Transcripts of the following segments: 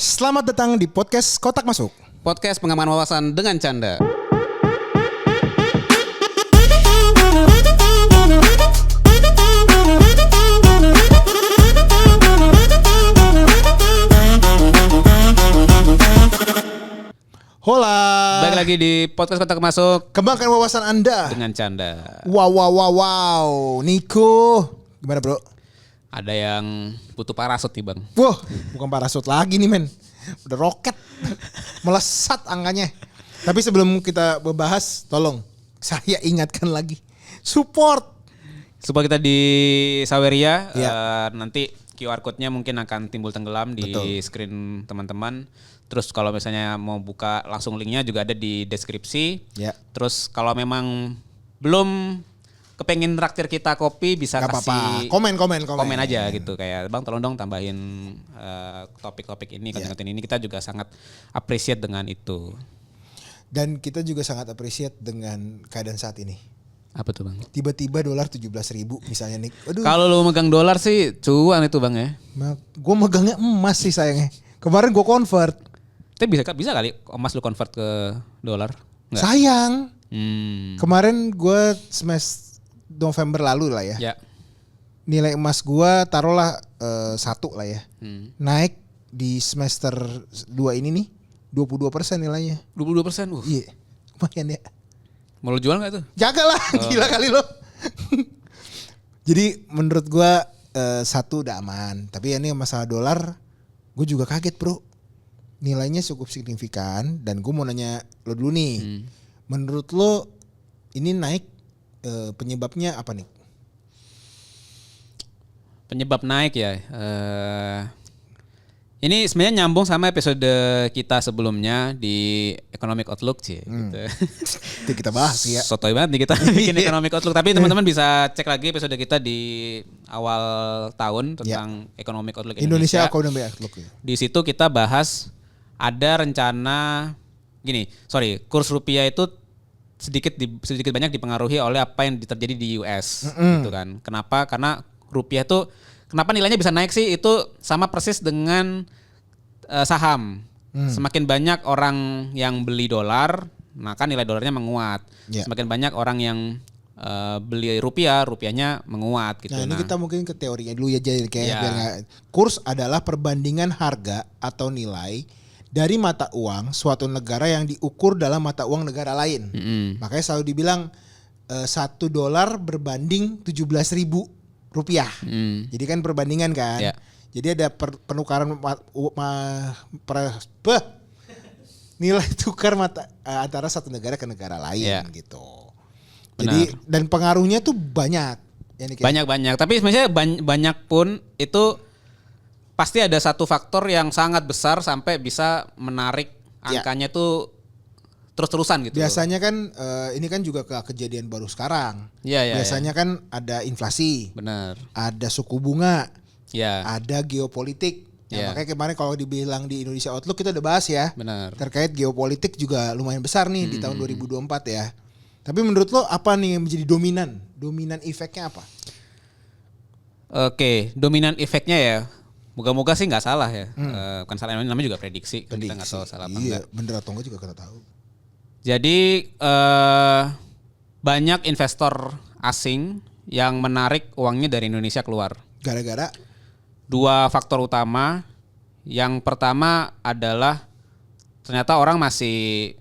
Selamat datang di podcast Kotak Masuk. Podcast pengaman wawasan dengan canda. Hola. Baik lagi di podcast Kotak Masuk Kembangkan wawasan Anda dengan canda. Wow. Niko, gimana bro? Ada yang butuh parasut nih bang. Wah, bukan parasut lagi nih men. Udah roket. Melesat angkanya. Tapi sebelum kita membahas, tolong saya ingatkan lagi. Support Kita di Saweria. Ya. Nanti QR code-nya mungkin akan timbul tenggelam di Betul. screen teman-teman. Terus kalau misalnya mau buka langsung linknya juga ada di deskripsi. Ya. Terus kalau memang belum kepengen traktir kita kopi bisa Gak kasih apa-apa. Komen aja gitu, kayak bang tolong dong tambahin topik-topik ini, konten-konten ini, kita juga sangat appreciate dengan itu. Dan kita juga sangat appreciate dengan keadaan saat ini. Apa tuh bang? Tiba-tiba dolar 17.000 misalnya nih. Aduh, Kalau lu megang dolar sih cuan itu bang ya. gue megangnya emas sih sayangnya. Kemarin gue convert. Tapi bisa kali emas lu convert ke dolar? Nggak? Sayang. Hmm. Kemarin gue semester November lalu lah ya. Ya. Nilai emas gue taruhlah 1 lah ya. Naik di semester 2 ini nih 22% nilainya. 22%. Iya. Lumayan ya. Mau lu jual nggak tuh? Jagalah, gila kali lo. Jadi menurut gue 1 udah aman. Tapi ini masalah dolar, gue juga kaget bro. Nilainya cukup signifikan. Dan gue mau nanya lo dulu nih. Menurut lo ini naik penyebabnya apa nih? Penyebab naik ya. Ini sebenarnya nyambung sama episode kita sebelumnya di Economic Outlook sih. Gitu. Itu kita bahas ya. Sotoy banget nih kita bikin Economic Outlook. Tapi teman-teman bisa cek lagi episode kita di awal tahun tentang Economic Outlook Indonesia Indonesia. Economic Outlook ya. Di situ kita bahas ada rencana kurs rupiah itu sedikit banyak dipengaruhi oleh apa yang terjadi di US gitu kan. Kenapa? Karena rupiah tuh kenapa nilainya bisa naik sih? Itu sama persis dengan saham. Semakin banyak orang yang beli dolar, maka nilai dolarnya menguat. Ya. Semakin banyak orang yang beli rupiah, rupiahnya menguat gitu. Nah, ini kita mungkin ke teorinya dulu ya, jadi kayak Ya. biar nggak. Kurs adalah perbandingan harga atau nilai dari mata uang suatu negara yang diukur dalam mata uang negara lain. Makanya selalu dibilang $1 berbanding 17.000 rupiah. Jadi kan perbandingan kan. Ya. Jadi ada penukaran nilai tukar mata antara satu negara ke negara lain Ya. gitu. Benar. Jadi dan pengaruhnya tuh banyak. Banyak. Tapi sebenarnya banyak pun itu pasti ada satu faktor yang sangat besar sampai bisa menarik angkanya tuh terus-terusan gitu. Biasanya kan ini kan juga kejadian baru sekarang. Iya. Biasanya kan ada inflasi, Benar. ada suku bunga, Ya. ada geopolitik. Ya. Makanya kemarin kalau dibilang di Indonesia Outlook kita udah bahas ya. Benar. Terkait geopolitik juga lumayan besar nih di tahun 2024 ya. Tapi menurut lo apa nih yang menjadi dominan? Dominan efeknya apa? Oke, dominan efeknya ya. Moga-moga sih nggak salah ya. Bukan salah, namanya juga prediksi. Kita nggak tahu salah apa Iya, enggak. bener atau enggak juga kita tahu. Jadi banyak investor asing yang menarik uangnya dari Indonesia keluar. Gara-gara 2 faktor utama. Yang pertama adalah ternyata orang masih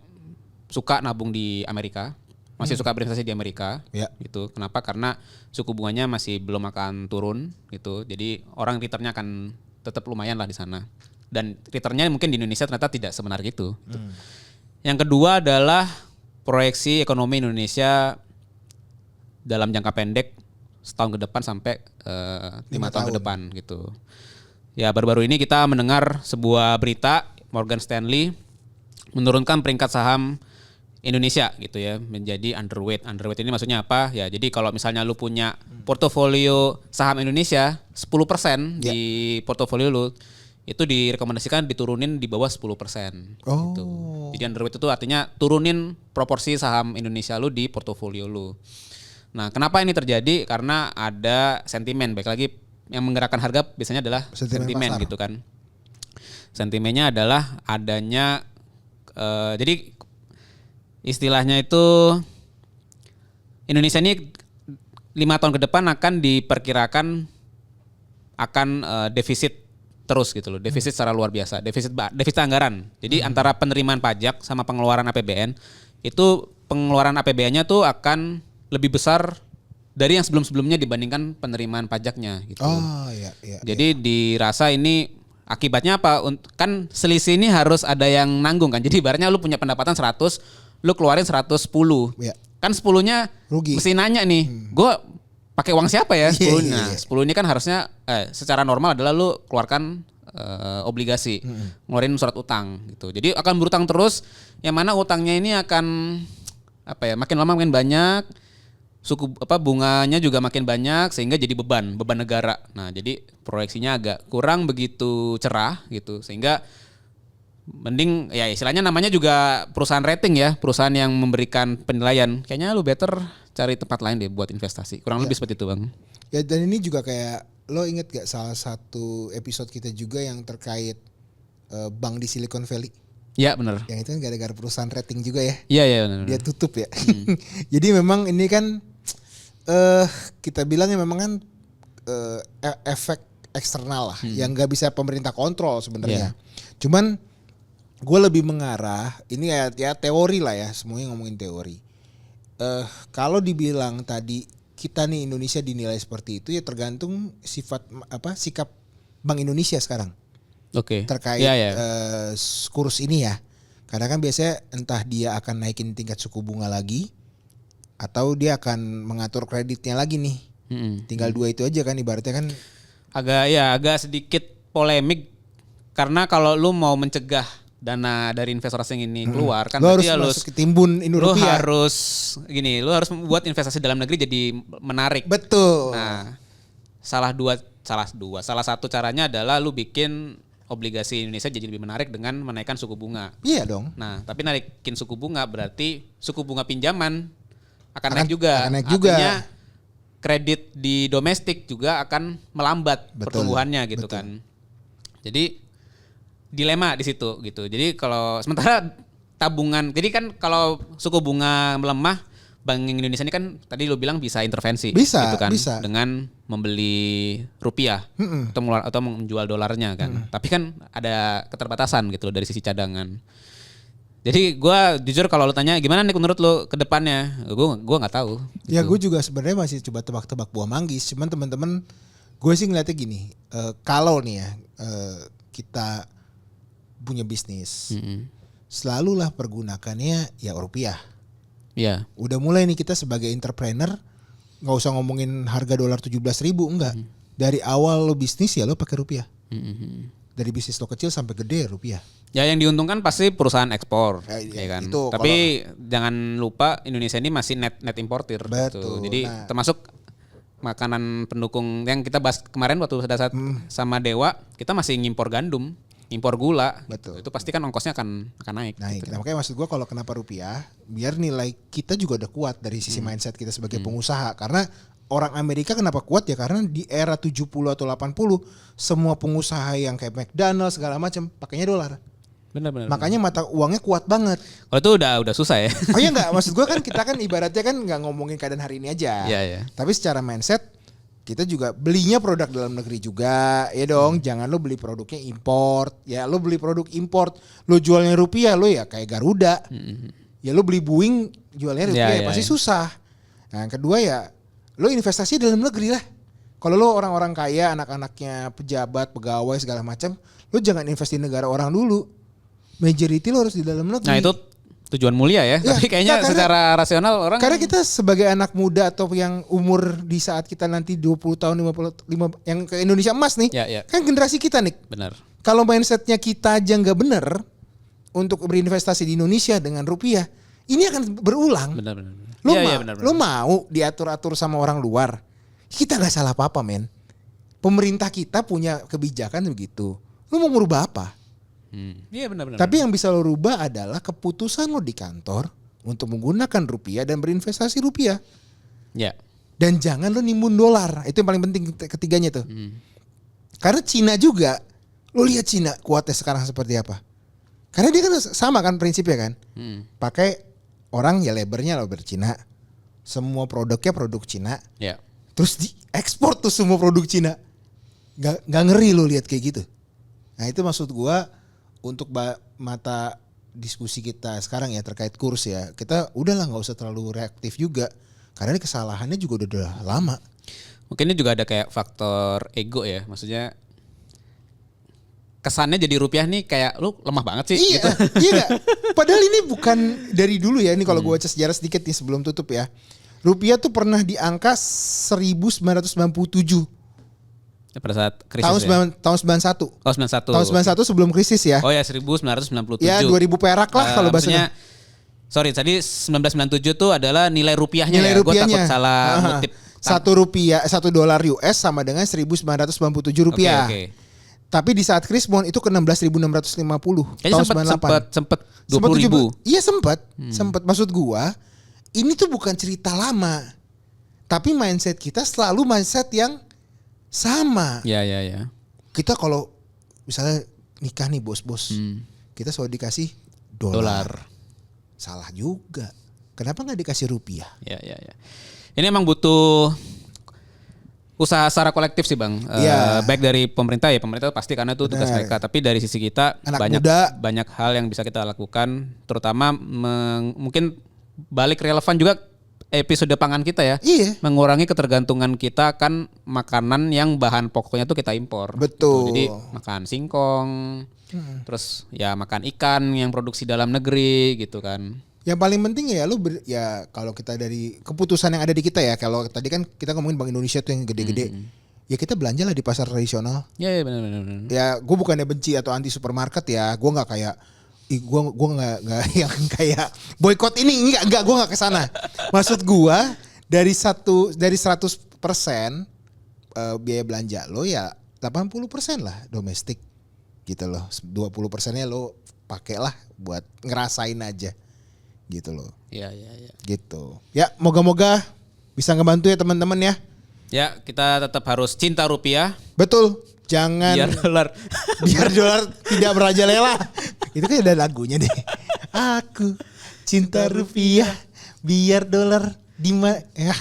suka nabung di Amerika, masih suka berinvestasi di Amerika. Ya. Gitu. Kenapa? Karena suku bunganya masih belum akan turun gitu. Jadi orang returnnya akan tetap lumayan lah di sana. Dan returnnya mungkin di Indonesia ternyata tidak semenarik itu. Gitu. Yang kedua adalah proyeksi ekonomi Indonesia dalam jangka pendek setahun ke depan sampai 5 tahun ke depan gitu. Ya baru-baru ini kita mendengar sebuah berita Morgan Stanley menurunkan peringkat saham Indonesia gitu ya menjadi underweight. Underweight ini maksudnya apa? Ya jadi kalau misalnya lu punya portofolio saham Indonesia 10% di portofolio lu, itu direkomendasikan diturunin di bawah 10%. Gitu. Jadi underweight itu artinya turunin proporsi saham Indonesia lu di portofolio lu. Nah, kenapa ini terjadi? Karena ada sentimen. Baik lagi yang menggerakkan harga biasanya adalah sentimen gitu kan. Sentimennya adalah adanya jadi istilahnya itu Indonesia ini 5 tahun ke depan akan diperkirakan akan defisit terus gitu loh, defisit secara luar biasa, defisit anggaran. Jadi antara penerimaan pajak sama pengeluaran APBN itu pengeluaran APBN-nya tuh akan lebih besar dari yang sebelum-sebelumnya dibandingkan penerimaan pajaknya gitu. Oh iya. Jadi dirasa ini akibatnya apa? Kan selisih ini harus ada yang nanggung kan. Jadi ibaratnya lu punya pendapatan 100, lu keluarin 110. Iya. Kan 10-nya rugi. mesti nanya nih, gue pakai uang siapa ya 10? Nah, 10 ini kan harusnya secara normal adalah lu keluarkan obligasi, ngeluarin surat utang gitu. Jadi akan berutang terus, yang mana utangnya ini akan makin lama makin banyak, bunganya juga makin banyak sehingga jadi beban negara. Nah, jadi proyeksinya agak kurang begitu cerah gitu, sehingga mending ya istilahnya namanya juga perusahaan rating ya, perusahaan yang memberikan penilaian. Kayaknya lu better cari tempat lain deh buat investasi. Kurang lebih seperti itu, Bang. Ya, dan ini juga kayak lo inget gak salah satu episode kita juga yang terkait bank di Silicon Valley? Ya benar. Yang itu kan gara-gara perusahaan rating juga ya. Iya benar. Dia tutup ya. Jadi memang ini kan kita bilangnya memang kan efek eksternal lah yang nggak bisa pemerintah kontrol sebenarnya. Cuman gue lebih mengarah ini ya teori lah ya, semuanya ngomongin teori. Kalau dibilang tadi kita nih Indonesia dinilai seperti itu ya tergantung sikap Bank Indonesia sekarang. Oke. Terkait kurs ini ya. Karena kan biasanya entah dia akan naikin tingkat suku bunga lagi atau dia akan mengatur kreditnya lagi nih. Tinggal dua itu aja kan ibaratnya kan. Agak sedikit polemik karena kalau lu mau mencegah dana dari investor asing ini keluar kan lu berarti harus timbun rupiah. Lu harus membuat investasi dalam negeri jadi menarik. Betul. Nah, salah satu caranya adalah lu bikin obligasi Indonesia jadi lebih menarik dengan menaikkan suku bunga. Iya dong. Nah, tapi naikin suku bunga berarti suku bunga pinjaman akan naik juga. Artinya kredit di domestik juga akan melambat pertumbuhannya gitu kan. Jadi dilema di situ gitu. Jadi kalau sementara tabungan, jadi kan kalau suku bunga melemah, Bank Indonesia ini kan tadi lu bilang bisa intervensi gitu kan dengan membeli rupiah atau menjual dolarnya kan. Tapi kan ada keterbatasan gitu loh dari sisi cadangan. Jadi gue jujur kalau lu tanya gimana nih menurut lu ke depannya, gue nggak tahu. Gitu. Ya gue juga sebenarnya masih coba tebak-tebak buah manggis. Cuman teman-teman gue sih ngeliatnya gini, kalau nih ya kita punya bisnis, selalulah pergunakannya ya rupiah. Iya. Udah mulai nih kita sebagai entrepreneur nggak usah ngomongin harga dolar 17.000 enggak. Dari awal lo bisnis ya lo pakai rupiah. Dari bisnis lo kecil sampai gede rupiah. Ya yang diuntungkan pasti perusahaan ekspor, ya kan. Itu, tapi jangan lupa Indonesia ini masih net importir. Betul. Gitu. Jadi termasuk makanan pendukung yang kita bahas kemarin waktu saat sama Dewa, kita masih ngimpor gandum, impor gula. Betul. Itu pasti kan ongkosnya akan naik. Gitu. Nah, makanya maksud gue kalau kenapa rupiah, biar nilai kita juga udah kuat dari sisi mindset kita sebagai pengusaha. Karena orang Amerika kenapa kuat ya karena di era 70 atau 80 semua pengusaha yang kayak McDonald's segala macam pakainya dolar. Benar. Makanya mata uangnya kuat banget. Kalau itu udah susah ya. Oh iya enggak, maksud gue kan kita kan ibaratnya kan nggak ngomongin keadaan hari ini aja. Iya. Tapi secara mindset kita juga belinya produk dalam negeri juga, ya dong. Jangan lo beli produknya import. Ya lo beli produk import, lo jualnya rupiah lo ya kayak Garuda. Ya lo beli Boeing jualnya rupiah pasti susah. Nah, yang kedua ya lo investasi dalam negeri lah. Kalau lo orang-orang kaya, anak-anaknya pejabat, pegawai segala macam, lo jangan invest di negara orang dulu. Majority lo harus di dalam negeri. Nah itu tujuan mulia ya. Tapi kayaknya secara rasional orang. Karena kita sebagai anak muda atau yang umur di saat kita nanti 20 tahun 55 yang ke Indonesia emas nih. Kan generasi kita nih. Benar. Kalau mindsetnya kita aja nggak bener untuk berinvestasi di Indonesia dengan rupiah, ini akan berulang. Benar. Lo mau diatur-atur sama orang luar? Kita nggak salah apa-apa, men. Pemerintah kita punya kebijakan begitu. Lo mau merubah apa? Iya benar. Tapi yang bisa lo rubah adalah keputusan lo di kantor untuk menggunakan rupiah dan berinvestasi rupiah. Ya. Dan jangan lo nimbun dolar. Itu yang paling penting ketiganya tuh. Karena Cina juga Lu lihat Cina kuatnya sekarang seperti apa? Karena dia kan sama kan prinsipnya kan. Pakai orang ya labor Cina. Semua produknya produk Cina. Ya. Terus diekspor tuh semua produk Cina. Gak ngeri lu lihat kayak gitu. Nah itu maksud gua untuk mata diskusi kita sekarang ya terkait kurs ya. Kita udahlah gak usah terlalu reaktif juga. Karena ini kesalahannya juga udah lama. Mungkin ini juga ada kayak faktor ego ya. Maksudnya kesannya jadi rupiah nih kayak lu lemah banget sih. Iya, gitu. Iya gak? Padahal ini bukan dari dulu ya. Ini kalau gue baca sejarah sedikit nih sebelum tutup ya. Rupiah tuh pernah di angka 1997. Pada saat krisis tahun 91. Oh 91. Tahun 91 sebelum krisis ya. Oh ya 1997. Ya 2000 perak lah kalau bahasanya. Sorry tadi 1997 tuh adalah nilai rupiahnya nilai ya. Rupiahnya. Gue takut salah ngutip. $1 US sama dengan 1997 rupiah. Okay. Tapi di saat krisis itu ke 16.650 tahun 98. Sempet 20.000. Iya sempat. Maksud gua ini tuh bukan cerita lama. Tapi mindset kita selalu mindset yang sama. Ya. Kita kalau misalnya nikah nih bos-bos. Kita selalu dikasih dolar. Salah juga. Kenapa nggak dikasih rupiah? Ya. Ini emang butuh usaha secara kolektif sih Bang. Baik dari pemerintah ya, pemerintah pasti karena itu tugas mereka. Tapi dari sisi kita banyak hal yang bisa kita lakukan. Terutama mungkin balik relevan juga episode pangan kita ya. Iya. Mengurangi ketergantungan kita kan makanan yang bahan pokoknya tuh kita impor. Betul. Jadi makan singkong, terus ya makan ikan yang produksi dalam negeri gitu kan. Yang paling penting ya kalau kita dari keputusan yang ada di kita ya, kalau tadi kan kita ngomongin Bank Indonesia tuh yang gede-gede, ya kita belanja lah di pasar tradisional. Iya benar. Ya gue bukannya benci atau anti supermarket ya, gue nggak kayak, gue nggak yang kayak boykot ini, enggak gue nggak kesana. Maksud gue dari 100% biaya belanja lo ya 80% lah domestik gitu loh, 20%-nya lo pakai lah buat ngerasain aja. Gitu loh. Iya. Gitu. Ya, moga-moga bisa ngebantu ya teman-teman ya. Ya, kita tetap harus cinta rupiah. Betul. Jangan biar dolar tidak merajalela. Itu kan ada lagunya deh. Aku cinta rupiah biar dolar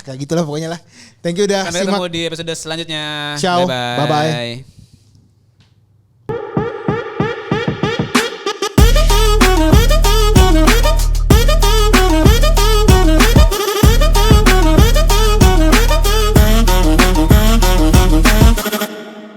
kayak gitulah pokoknya lah. Thank you udah Sampai ketemu di episode selanjutnya. Ciao. Bye-bye. Bye-bye.